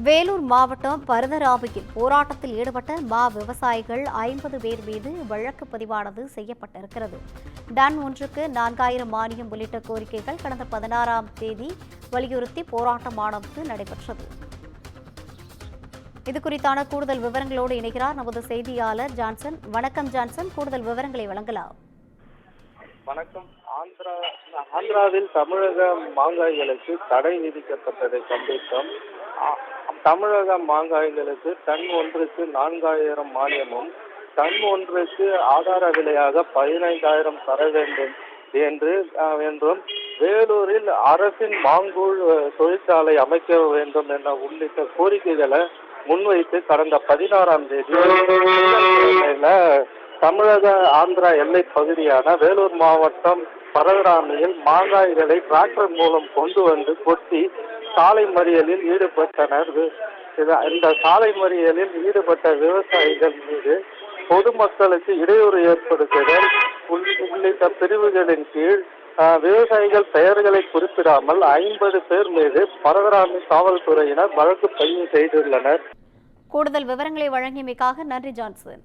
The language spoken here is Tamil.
வேலூர் மாவட்டம் பரதராவியில் போராட்டத்தில் ஈடுபட்ட மா விவசாயிகள் 50 பேர் மீது வழக்கு பதிவானது செய்யப்பட்டிருக்கிறது. டன் ஒன்றுக்கு 4000 மானியம் உள்ளிட்ட கோரிக்கைகள் கடந்த 16ஆம் தேதி வலியுறுத்தி போராட்டமானது நடைபெற்றது. இதுகுறித்தான கூடுதல் விவரங்களோடு இணைகிறார் நமது செய்தியாளர் ஜான்சன். வணக்கம் ஜான்சன், கூடுதல் விவரங்களை வழங்கலாம். வணக்கம். ஆந்திராவில் தமிழக மாங்காய்களுக்கு தடை விதிக்கப்பட்டதை கண்டித்தும் தமிழக மாங்காய்களுக்கு டன் ஒன்றுக்கு 4000 மானியமும் டன் ஒன்றுக்கு ஆதார விலையாக 15000 தர வேண்டும் என்றும் வேலூரில் அரசின் மாங்கூழ் தொழிற்சாலை அமைக்க வேண்டும் என உள்ளிட்ட கோரிக்கைகளை முன்வைத்து கடந்த 16ஆம் தேதி தமிழக ஆந்திரா எல்லை பகுதியான வேலூர் மாவட்டம் பரதராமியில் மாங்காய்களை டிராக்டர் மூலம் கொண்டு வந்து கொட்டி சாலை மறியலில் ஈடுபட்டனர். இந்த சாலை மறியலில் ஈடுபட்ட விவசாயிகள் மீது பொதுமக்களுக்கு இடையூறு ஏற்படுத்துதல் உள்ளிட்ட பிரிவுகளின் கீழ் விவசாயிகள் பெயர்களை குறிப்பிடாமல் 50 பேர் மீது பரதராமி காவல்துறையினர் வழக்கு பதிவு செய்துள்ளனர். கூடுதல் விவரங்களை வழங்கியமைக்காக நன்றி ஜான்சன்.